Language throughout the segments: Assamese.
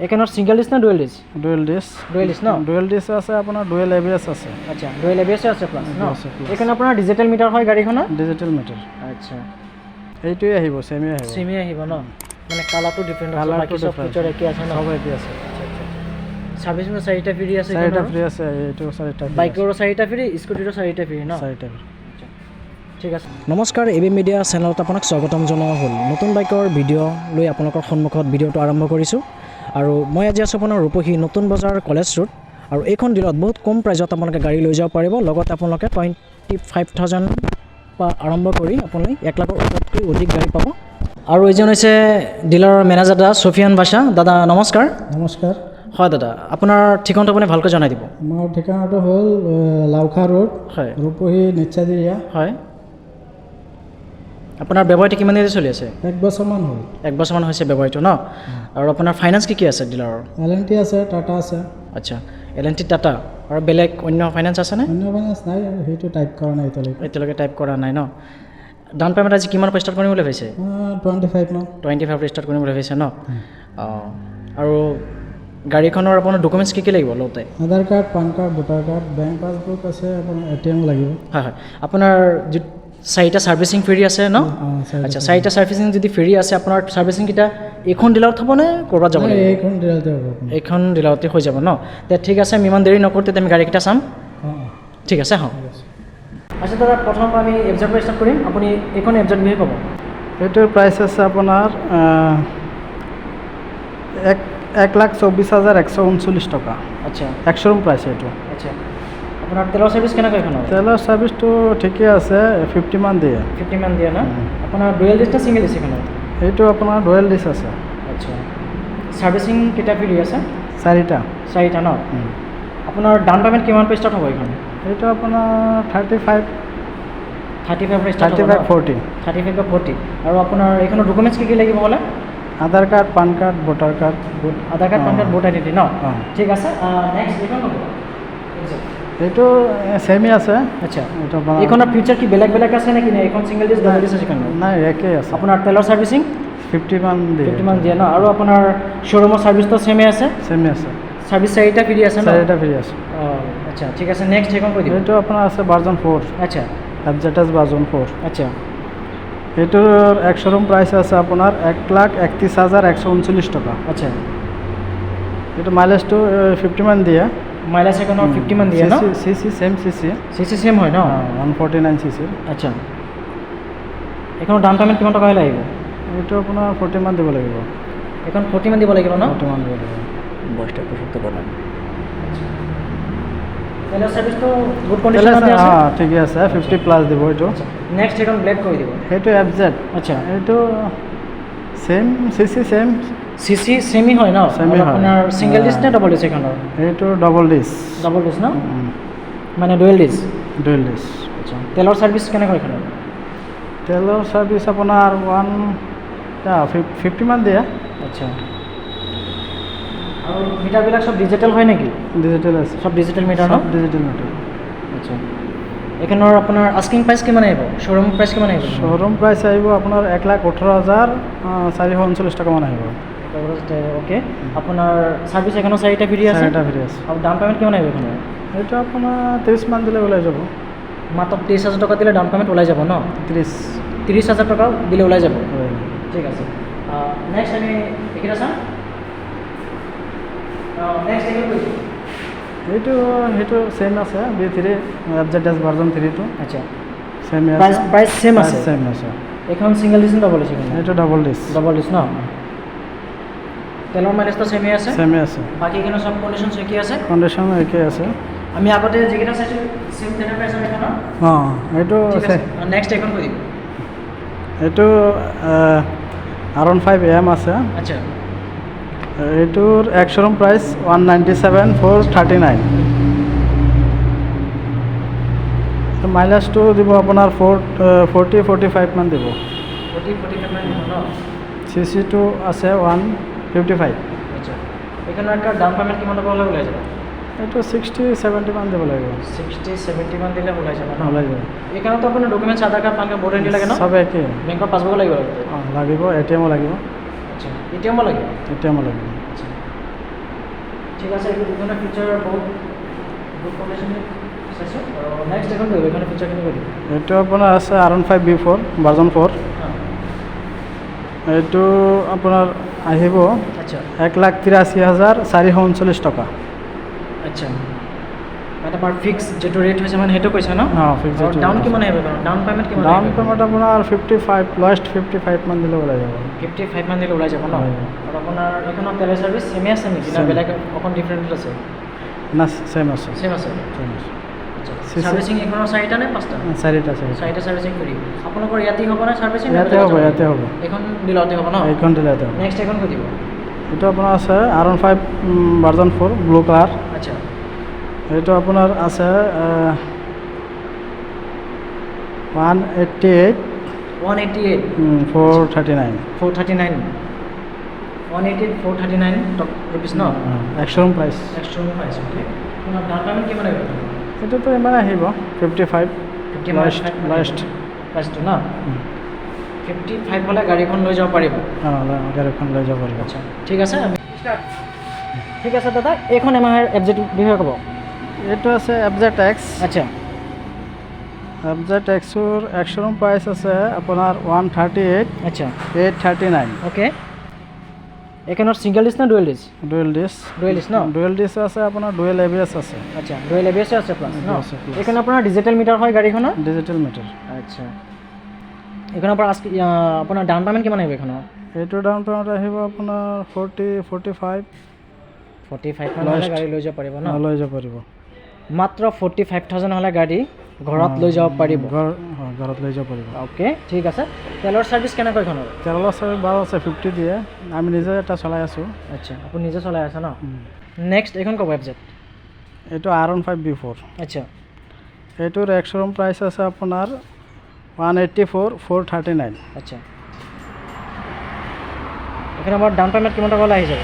এখানে সিঙ্গেল ডিস্ক না dual disk? Dual disk. Dual disk না? ডুয়েল ডিস্ক আছে, আপোনাৰ ডুয়েল এবিএস আছে। আচ্ছা, ডুয়েল এবিএস আছে প্লাস না? এখানে আপোনাৰ ডিজিটাল মিটাৰ হয় গাড়ীখনৰ? Digital meter. আচ্ছা, এইটোৱে আহিব, সেমি আহিব। সেমি আহিব ন? মানে কালাৰটো ডিফাৰেণ্ট আছে, বাকি সব ফিচাৰ একেই আছে ন? সব একেই আছে। সার্ভিসিং 4টা ফ্রি আছে? 4টা ফ্রি আছে, এইটো 4টা। বাইকেরও 4টা ফ্রি, স্কুটিরও 4টা ফ্রি না? 4টা ফ্রি। ঠিক আছে। নমস্কাৰ, এবি মিডিয়া চেনেলত আপোনাক স্বাগতম জনোৱা হ'ল। নতুন বাইকৰ ভিডিঅ' লৈ আপোনালোকৰ সন্মুখত ভিডিঅ'টো আৰম্ভ কৰিছোঁ। আৰু মই আজি আছোঁ আপোনাৰ ৰূপহী নতুন বজাৰ কলেজ ৰোড। আৰু এইখন ডিলত বহুত কম প্ৰাইজত আপোনালোকে গাড়ী লৈ যাব পাৰিব। লগতে আপোনালোকে 25,000 পৰা আৰম্ভ কৰি আপুনি 1 লাখৰ ওপৰতকৈ অধিক গাড়ী পাব। আৰু এইজন হৈছে ডিলাৰৰ মেনেজাৰ দাদা ছফিয়ান বাছা। দাদা নমস্কাৰ। নমস্কাৰ। হয় দাদা, আপোনাৰ ঠিকনাটো আপুনি ভালকৈ জনাই দিব। আমাৰ ঠিকনাটো হ'ল লাউখা ৰোড, হয়, ৰূপহী নিচাদিয়া। হয়। আপোনাৰ ব্যৱসায়টো কিমান দিন চলি আছে? 1 বছৰমান হ'ল। 1 বছৰমান হৈছে ব্যৱসায়টো ন? আৰু আপোনাৰ ফাইনেন্স কি আছে ডিলাৰৰ? LNT আছে, টাটা আছে। আচ্ছা, LNT টাটা আৰু বেলেগ অন্য ফাইনেন্স আছেনে? অন্য ফাইনেন্স নাই, সেইটো টাইপ কৰা নাই এতিয়ালৈকে। এতিয়ালৈকে টাইপ কৰা নাই ন? ডাউন পে'মেণ্ট আজি কিমান ষ্টাৰ্ট কৰিম বুলি ভাবিছে? 25 মান। 25 ষ্টাৰ্ট কৰিম বুলি ভাবিছে ন? অঁ, আৰু গাড়ীখনৰ আপোনাৰ ডকুমেণ্টছ কি লাগিব লওঁতে? Aadhaar card, PAN card, voter card, bank passbook আছে, আপোনাৰ ATM লাগিব। হয় হয়। আপোনাৰ 4টা ছাৰ্ভিচিং ফ্ৰী আছে ন? আচ্ছা, 4টা ছাৰ্ভিচিং যদি ফ্ৰী আছে, আপোনাৰ ছাৰ্ভিচিংকেইটা এইখন ডিলাৰত হ'বনে ক'ৰবাত যাব লাগিব? এইখন ডিলাৰতে হ'ব। এইখন ডিলাৰতে হৈ যাব ন? তে ঠিক আছে, আমি ইমান দেৰি নকৰোঁ, তেতিয়া আমি গাড়ীকেইটা চাম। ঠিক আছে, হওঁ। আচ্ছা দাদা, প্ৰথম আমি এফজেড পৰা ষ্টাৰ্ট কৰিম। আপুনি এইখন এফজেড বিহে পাব। এইটোৰ প্ৰাইচ আছে আপোনাৰ 1,24,139 টকা। আচ্ছা, একশোৰুম প্ৰাইচ এইটো। আচ্ছা, আপোনাৰ তেলৰ ছাৰ্ভিচ কেনেকৈ এইখনৰ? তেলৰ ছাৰ্ভিচটো ঠিকে আছে, 50 মান দিয়ে। 50 মান দিয়ে ন? আপোনাৰ ডুৱেল ডিস্ক নে ছিংগল ডিস্ক এইখনৰ? এইটো আপোনাৰ ডুৱেল ডিস্ক আছে। আচ্ছা, ছাৰ্ভিচিং কেইটা ফ্ৰী আছে? 4টা। 4টা ন? আপোনাৰ ডাউন পে'মেণ্ট কিমান পৰা ষ্টাৰ্ট হ'ব এইখন? এইটো আপোনাৰ 35 পৰা ষ্টাৰ্ট হ'ব? 40। 35 বা 40। আৰু আপোনাৰ এইখনৰ ডকুমেণ্টছ কি লাগিব হ'লে? Aadhaar card, PAN card, voter card. Aadhaar card, PAN card, vote identity ন? ঠিক আছে। নেক্সট এইখন হ'ব? এইটো ছেমি আছে। আচ্ছা, এইখনৰ ফিচাৰ কি বেলেগ বেলেগ আছে নেকি? এইখন ছিংগল ডিস্ক, ডাবল ডিস্ক আছে এইখনৰ? নাই, একেই আছে। আপোনাৰ তেলৰ ছাৰ্ভিচিং 50 মান দিয়ে। 50 মান দিয়ে ন? আৰু আপোনাৰ শ্ব'ৰুমৰ ছাৰ্ভিচটো ছেমে আছে? ছেমি আছে। ছাৰ্ভিচ 4টা ফ্ৰী আছে ন? 4টা ফ্ৰী আছে। অঁ, আচ্ছা, ঠিক আছে। নেক্সট সেইখন কৈ দিব। এইটো আপোনাৰ আছে ভাৰ্জন 4। আচ্ছা, FZS ভাৰ্জন 4। আচ্ছা, এইটোৰ একশোৰুম প্ৰাইচ আছে আপোনাৰ 1,31,139 টকা। আচ্ছা, এইটো মাইলেজটো 50 মান দিয়ে। মাইলেজ এখনৰ 50 মান দিয়ে ন? CC ছেম CC ছেম হয় ন? 149 CC। আচ্ছা, এইখনৰ ডাউন পে'মেণ্ট কিমান টকা লাগিব? এইটো আপোনাৰ 40 মান দিব লাগিব। এইখন 40 মান দিব লাগিব ন? 40 মান দিব লাগিব। বয়সটা পঁচাত্তর করলাম। তেলৰ ছাৰ্ভিচটো গুড কণ্ডিশ্যনত আছে? ঠিকে আছে, 50 প্লাছ দিব এইটো। নেক্সট এইখন ব্লেক কৰি দিব। সেইটো FZ। আচ্ছা, এইটো ছেম CC ছেম। CC ছেমি হয় ন? ছেমি হয়। আপোনাৰ ছিংগল ডিস্ক নে ডাবল ডিস্ক এইখনৰ? এইটো ডাবল ডিস্ক। ডাবল ডিস্ক ন? মানে ডুৱেল ডিস্ক? Dual disk. আচ্ছা, তেলৰ ছাৰ্ভিচ কেনেকৈ এইখনৰ? তেলৰ ছাৰ্ভিচ আপোনাৰ 50 মান দিয়ে। আচ্ছা, আৰু মিটাৰবিলাক চব ডিজিটেল হয় নেকি? ডিজিটেল আছে। সব ডিজিটেল মিটাৰ ন? Digital meter. আচ্ছা, এইখনৰ আপোনাৰ আস্কিং প্ৰাইচ কিমান আহিব? শ্ব'ৰুম প্ৰাইচ কিমান আহিব? শ্ব'ৰুম প্ৰাইচ আহিব আপোনাৰ 1,18,439 টকা মান আহিব। ওকে। আপোনাৰ ছাৰ্ভিচ এখনৰ 4টা ফ্ৰী আছে? 4টা ফ্ৰী আছে। আৰু ডাউন পে'মেণ্ট কিমান আহিব এইখনৰ? এইটো আপোনাৰ 30 মান দিলে ওলাই যাব। মাত্ৰ 30,000 টকা দিলে ডাউন পে'মেণ্ট ওলাই যাব ন? 30,000 টকা দিলে ওলাই যাব। ঠিক আছে। নেক্সট আমি এইকেইটা চাম। নেক্সট সেইটো ছেম আছে, B3 FZS ভাৰ্জন 3টো। আচ্ছা, ছেম আছে। প্ৰাইচ ছেম আছে? ছেম আছে। এইখন ছিংগল ডিস্ক ডাবল ডিস্ক? এইটো ডাবল ডিস্ক। ডাবল ডিস্ক ন? তেলৰ মাইলেজটো ছেমে আছে? ছেমে আছে। বাকীখিনি চব কণ্ডিশ্যন একেই আছে? কণ্ডিশ্যন একেই আছে। আমি আগতে যিকেইটা চাইছোঁ ছেম তেনেকুৱাই আছে এইখনৰ? এইটো নেক্সট এইখন কৈ দিব। এইটো R15 AM আছে। আচ্ছা, এইটোৰ একশোৰুম প্ৰাইচ 197,439। মাইলেজটো দিব আপোনাৰ 40-45 মান দিব। 40-45 মান দিব ন? CC-টো আছে 155। আচ্ছা, এইখনৰ একটা ডাউন পে'মেণ্ট কিমান টকা হ'লে ওলাই যাব? এইটো 60-70 মান দিব লাগিব। 60-70 মান দিলে ওলাই যাব ন? ওলাই যাব। এইকাৰণেতো আপোনাৰ documents Aadhaar card, PAN card, vote ID লাগে ন? চব একেই। বেংকৰ পাছবুক লাগিব? লাগিব। ATM লাগিব। আচ্ছা, ATM লাগিব? ATM লাগিব। আচ্ছা, ঠিক আছে, এইটো দুখনৰ ফিচাৰ বহুত গুড কণ্ডিশ্যন চাইছোঁ। আৰু নেক্সট এখন কৰিব এইখনৰ ফিচাৰখিনি কৈ দিব। এইটো আপোনাৰ আছে R15 B4 ভাৰ্জন 4। এইটো আপোনাৰ আহিব আচ্ছা 1,83,439 টকা। আচ্ছা, মানে আমাৰ ফিক্স যিটো ৰেট হৈছে মানে সেইটো কৈছে ন? ফিক্স আৰু ডাউন কিমান আহিব? ডাউন পে'মেণ্ট কিমান? ডাউন পে'মেণ্ট আপোনাৰ 55, লয়েষ্ট 55 মান দিলে ওলাই যাব। 55 মান দিলে ওলাই যাব ন? আৰু আপোনাৰ এইখনৰ টেলি ছাৰ্ভিচ ছেমে আছে নেকি না বেলেগ অকণ ডিফাৰেণ্ট আছে? না ছেম আছে। ছেম আছে। ছাৰ্ভিচিং এইখনৰ 4টা নে 5টা? 4টা। 4টা ছাৰ্ভিচিং কৰি আপোনালোকৰ ইয়াতেই হ'ব নে ছাৰ্ভিচিং? ইয়াতে হ'ব। এইখন ডিলতে হ'ব ন? এইখন ডিলতে হ'ব। নেক্সট এইখন কৈ দিব। এইটো আপোনাৰ আছে R15 ভাৰ্জন 4 ব্লু কালাৰ। আচ্ছা, এইটো আপোনাৰ আছে 188 439 188 rupees ন? এক্সট্ৰম প্ৰাইচ। ওকে। আপোনাৰ ডাউন পে'মেণ্ট কিমান আহিব? এইটোতো ইমান আহিব 55 লাষ্ট প্ৰাইচটো ন? 55 হ'লে গাড়ীখন লৈ যাব পাৰিব। গাড়ীখন লৈ যাব পাৰিব। আচ্ছা, ঠিক আছে আমি ঠিক আছে দাদা, এইখন আমাৰ এফজেড বিষয়ে ক'ব। এইটো আছে FZX। আচ্ছা, FZX-ৰ এক্সট্ৰম প্ৰাইচ আছে আপোনাৰ 138 আচ্ছা 839। ওকে। এইখনৰ ছিংগল ডিছ নে ডুৱেল ডিছ? Dual disc. ন? ডুৱেল ডিছ আছে আপোনাৰ, ডুৱেল ABS আছে। আচ্ছা, ডুৱেল ABS আছে প্লাছ ন? আছে plus। এইখন আপোনাৰ ডিজিটেল মিটাৰ হয় গাড়ীখনৰ? Digital meter. আচ্ছা, এইখনৰ পৰা আপোনাৰ ডাউন পে'মেণ্ট কিমান আহিব এইখনৰ? এইটো ডাউন পে'মেণ্ট আহিব আপোনাৰ 45 মান হ'লে গাড়ী লৈ যাব পাৰিব ন? লৈ যাব পাৰিব। মাত্ৰ 45,000 হ'লে গাড়ী ঘৰত লৈ যাব পাৰিব। ঘৰত লৈ যাব পাৰিব। অ'কে, ঠিক আছে। তেলৰ ছাৰ্ভিচ কেনেকৈ এইখনৰ? তেলৰ ছাৰ্ভিচ বাৰু আছে 50 দিয়ে। আমি নিজে এটা চলাই আছোঁ। আচ্ছা, আপুনি নিজে চলাই আছে ন? নেক্সট এইখন ক'ব এফজেড। এইটো R15 B4। আচ্ছা, এইটোৰ এক্সট্ৰম প্ৰাইচ আছে আপোনাৰ 184 439। আচ্ছা, এইখন আমাৰ ডাউন পে'মেণ্ট কিমান টকা ওলাই আহি যাব?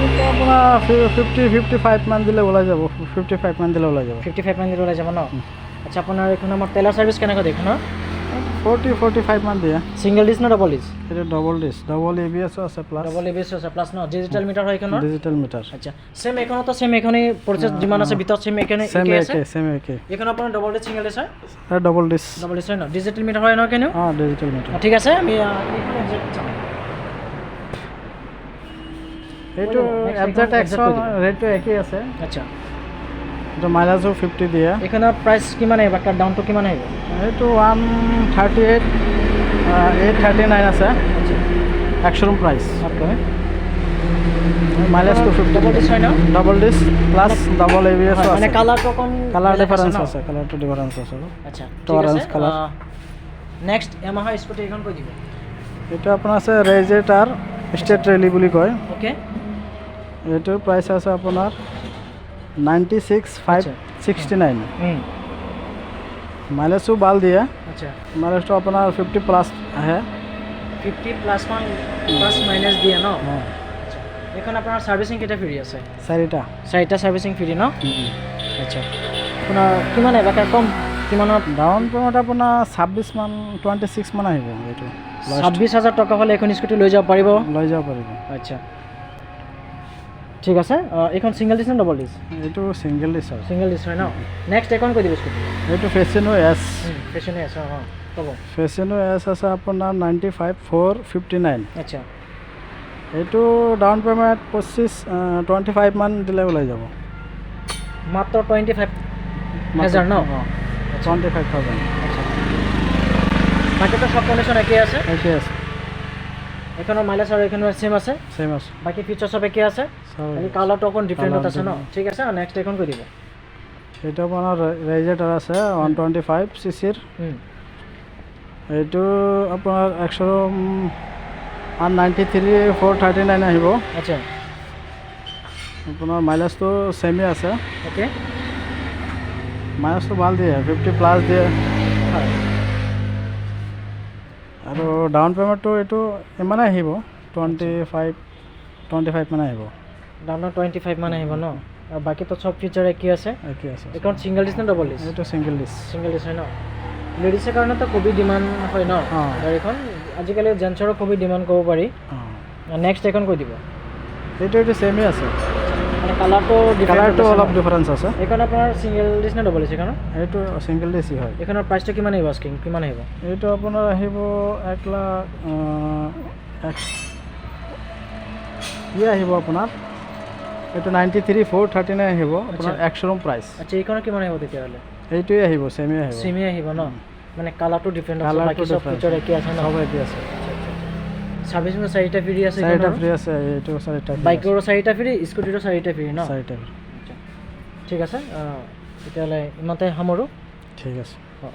এইটো আপোনাৰ 55 মান দিলে ওলাই যাব। 55 মান দিলে ওলাই যাব। 55 মান দিলে ওলাই যাব ন? আচ্ছা, আপোনাৰ এইখন আমাৰ তেলৰ ছাৰ্ভিচ কেনেকৈ এইখনৰ? 45 মান দিয়ে। ছিংগল ডিছ নে ডাবল ডিছ? এইটো ডাবল ডিছ, ডাবল ABS আছে প্লাছ। ডাবল ABS আছে প্লাছ ন? ডিজিটেল মিটাৰ হয় এইখনৰ? Digital meter. আচ্ছা, ছেম এইখনতো ছেম এইখনেই প্ৰচেছ যিমান আছে ভিতৰত ছেম এইখনে ছেম একে। এইখন আপোনাৰ ডাবল ডিছ ছিংগল ডিছ হয়? Double dish. ডাবল ডিছ হয় ন? ডিজিটেল মিটাৰ হয় ন কেনেও? Digital meter. ঠিক আছে, আমি এইখন এফজেড চাম। এইটো FZX-ৰ ৰেটটো একেই আছে। আচ্ছা, এইটো মাইলেজো 50 দিয়ে। এইখনৰ প্ৰাইচ কিমান আহিব? তাৰ ডাউনটো কিমান আহিব? এইটো 138 839 আছে এক্সট্ৰম প্ৰাইচ। মাইলেজটো 50। ডাবল ডিছ হয় ন? Double disc plus double ABS আছে। মানে কালাৰটো অকণ কালাৰ ডিফাৰেঞ্চ আছে। কালাৰটো ডিফাৰেঞ্চ আছে। আচ্ছা, orange colour. Next Yamaha scooty এইখন কৈ দিব। এইটো আপোনাৰ আছে ৰেজেটাৰ ষ্টেট ৰেলি বুলি কয়। ওকে। এইটোৰ প্ৰাইচ আছে আপোনাৰ 96,569। মাইলেজটো ভাল দিয়ে। আচ্ছা, মাইলেজটো আপোনাৰ 50 প্লাছ আহে। 50 প্লাছ মাইলেজ দিয়ে ন? আচ্ছা, এইখন আপোনাৰ ছাৰ্ভিচিং কেতিয়া ফ্ৰী আছে? 4টা ছাৰ্ভিচিং ফ্ৰী ন? আচ্ছা, আপোনাৰ কিমান আহিব? কম কিমানৰ? ডাউন পে'মেণ্ট আপোনাৰ 26 মান আহিব। এইটো 26,000 টকা হ'লে এইখন স্কুটি লৈ যাব পাৰিব? লৈ যাব পাৰিব। আচ্ছা, ঠিক আছে। এইখন ছিংগল ডিছ নে ডাবল ডিছ? এইটো ছিংগল ডিছ হয়। ছিংগল ডিছ হয় ন? নেক্সট এইখন কৈ দিব স্কুটি। এইটো ফেচিনো S। ফেচিনো S ক'ব। ফেচিনো S আছে আপোনাৰ 95 459। আচ্ছা, এইটো ডাউন পে'মেণ্ট 25 মান দিলে ওলাই যাব। মাত্ৰ 25,000 ন? 25,000। আচ্ছা, বাকীটো সব কণ্ডিশ্যন একেই আছে? একেই আছে। এইখনৰ মাইলেজ আৰু এইখনৰ ছেম আছে? ছেম আছে। বাকী ফিচাৰ সব একেই আছে? খালি কালাৰটো অকণ ডিফাৰেণ্টত আছে ন? ঠিক আছে, নেক্সট এইখন কৈ দিব। এইটো আপোনাৰ ৰেজেটাৰ আছে 125 CC-ৰ। এইটো আপোনাৰ 193 439 আহিব। আচ্ছা, আপোনাৰ মাইলেজটো ছেমেই আছে। ওকে। মাইলেজটো ভাল দিয়ে, 50 প্লাছ দিয়ে। আৰু ডাউন পে'মেণ্টটো এইটো ইমানেই আহিব 25 মানে আহিব। ডাউনত 25 মান আহিব ন? আৰু বাকীটো সব ফিচাৰ একেই আছে? একেই আছে। এইখন ছিংগল ডিছ নে ডাবল ডিছ? এইটো ছিংগল ডিছ। ছিংগল ডিছ হয় ন? লেডিছৰ কাৰণেতো খুবেই ডিমাণ্ড হয় ন গাড়ীখন? আজিকালি জেন্টছৰো খুবেই ডিমাণ্ড ক'ব পাৰি। নেক্সট এইখন কৈ দিব। এইটো ছেমেই আছে। মানে কালাৰটো কালাৰটো অলপ ডিফাৰেঞ্চ আছে। এইখন আপোনাৰ ছিংগল ডিছ নে ডবল ডিছ এইখনৰ? এইটো ছিংগল ডিচি হয়। এইখনৰ প্ৰাইচটো কিমান আহিব আস্কিং কিমান আহিব? এইটো আপোনাৰ আহিব 1,00,000 আহিব আপোনাৰ এইটো 93,439 আহিব আপোনাৰ এক্স-শ্ব'ৰুম প্ৰাইচ। আচ্ছা এইখনৰ কিমান আহিব তেতিয়াহ'লে? এইটোৱে আহিব ছেমে আহিব। ছেমে আহিব ন? মানে কালাৰটো ডিফাৰেণ্ট আছে, বাকী চব ফিচাৰ একে আছে ন? সব একে আছে। সাৰ্ভিসিং 4টা ফ্ৰি আছে, 4টা ফ্ৰি আছে, এইটো 4টা ফ্ৰি। বাইকৰো 4টা ফ্ৰি, স্কুটিৰো 4টা ফ্ৰি ন? 4টা ফ্ৰি। আচ্ছা ঠিক আছে, তেতিয়াহ'লে ইমানতে সামৰোঁ। ঠিক আছে। অঁ।